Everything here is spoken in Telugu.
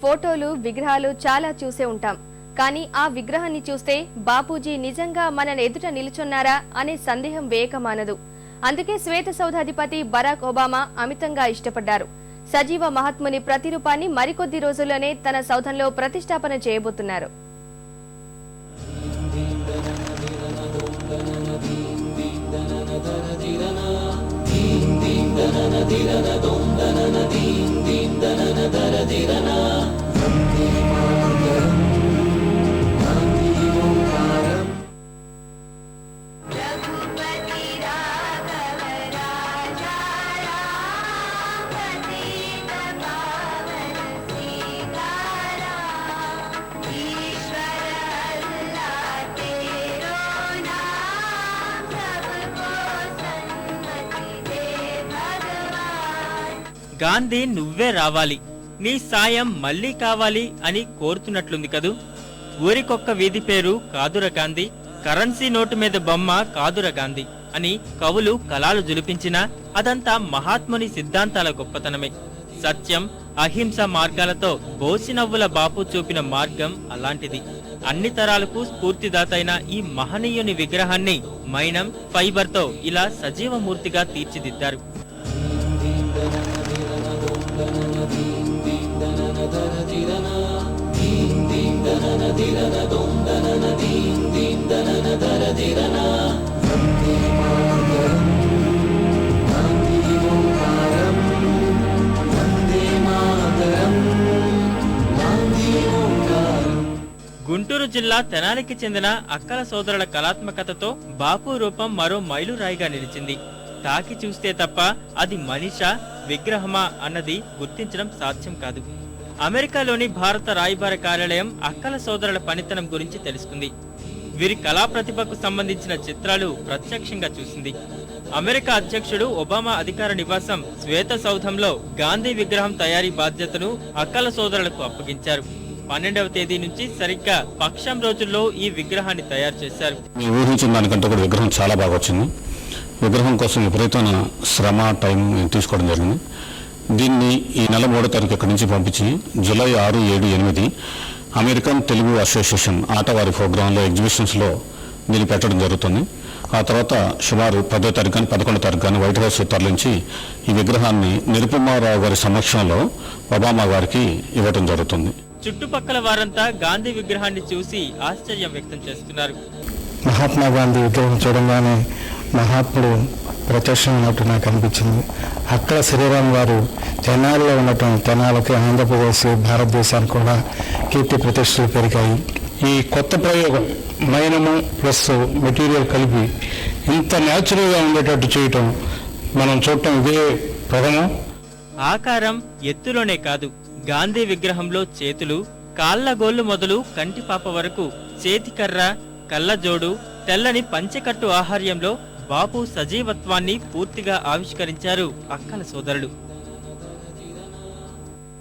ఫోటోలు విగ్రహాలు చాలా చూసే ఉంటాం. కానీ ఆ విగ్రహాన్ని చూస్తే బాపూజీ నిజంగా మన ఎదుట నిలుచున్నారా అనే సందేహం వేయకమానదు. అందుకే శ్వేత సౌధాధిపతి బరాక్ ఒబామా అమితంగా ఇష్టపడ్డారు. సజీవ మహాత్ముని ప్రతిరూపాన్ని మరికొద్ది రోజుల్లోనే తన సౌధంలో ప్రతిష్టాపన చేయబోతున్నారు. గాంధీ నువ్వే రావాలి, నీ సాయం మళ్లీ కావాలి అని కోరుతున్నట్లుంది కదూ. ఊరికొక్క వీధి పేరు కాదుర గాంధీ, కరెన్సీ నోటు మీద బొమ్మ కాదుర గాంధీ అని కవులు కలాలు జులిపించినా అదంతా మహాత్ముని సిద్ధాంతాల గొప్పతనమే. సత్యం అహింస మార్గాలతో బోసినవ్వుల బాపు చూపిన మార్గం అలాంటిది. అన్ని తరాలకు స్ఫూర్తిదాతైన ఈ మహనీయుని విగ్రహాన్ని మైనం ఫైబర్తో ఇలా సజీవమూర్తిగా తీర్చిదిద్దారు. గుంటూరు జిల్లా తెనాలికి చెందిన అక్కల సోదరుల కళాత్మకతతో బాపు రూపం మరో మైలురాయిగా నిలిచింది. తాకి చూస్తే తప్ప అది మనిషా విగ్రహమా అన్నది గుర్తించడం సాధ్యం కాదు. అమెరికాలోని భారత రాయబార కార్యాలయం అక్కల సోదరుల పనితనం గురించి తెలుసుకుంది. వీరి కళా ప్రతిభకు సంబంధించిన చిత్రాలు ప్రత్యక్షంగా చూసింది. అమెరికా అధ్యక్షుడు ఒబామా అధికార నివాసం శ్వేత సౌధంలో గాంధీ విగ్రహం తయారీ బాధ్యతను అక్కల సోదరులకు అప్పగించారు. 12వ తేదీ నుంచి సరిగ్గా పక్షం రోజుల్లో ఈ విగ్రహాన్ని తయారు చేశారు. ఊహించిన దానికంటే కూడా విగ్రహం చాలా బాగా వచ్చింది. విగ్రహం కోసం విపరీతమైన శ్రమ టైం తీసుకోవడం జరిగింది. దీన్ని ఈ నెల 3వ తారీఖు ఇక్కడి నుంచి పంపించి జూలై 6, 7, 8 అమెరికన్ తెలుగు అసోసియేషన్ ఆటవారి ప్రోగ్రాంలో ఎగ్జిబిషన్స్లో దీన్ని పెట్టడం జరుగుతుంది. ఆ తర్వాత సుమారు 10వ తారీఖు కానీ 11వ తారీఖు కానీ వైట్ హౌస్ తరలించి ఈ విగ్రహాన్ని నిరుపమారావు గారి సమక్షంలో ఒబామా గారికి ఇవ్వడం జరుగుతుంది. చుట్టుపక్కల వారంతా గాంధీ విగ్రహాన్ని చూసి ఆశ్చర్యం వ్యక్తం చేస్తున్నారు. మహాత్మా గాంధీ విగ్రహం చూడంగానే మహాత్ముడు ప్రత్యక్షమైనట్టు నాకు అనిపించింది. అక్కడ శ్రీరామ్ గారు తెనాలిలో ఉండటం తెనాలకి ఆంధ్రప్రదేశ్ భారతదేశానికి కూడా కీర్తి ప్రతిష్టలు పెరిగాయి. ఈ కొత్త ప్రయోగం మైనము ప్లస్ మెటీరియల్ కలిపి ఇంత న్యాచురల్గా ఉండేటట్టు చేయటం మనం చూడటం ఇదే ప్రథమం. ఆకారం ఎత్తులోనే కాదు, గాంధీ విగ్రహంలో చేతులు, కాళ్ల గోళ్లు మొదలు కంటిపాప వరకు చేతికర్ర, కళ్ళజోడు, తెల్లని పంచెకట్టు ఆహార్యంలో బాపు సజీవత్వాన్ని పూర్తిగా ఆవిష్కరించారు అక్కల సోదరులు.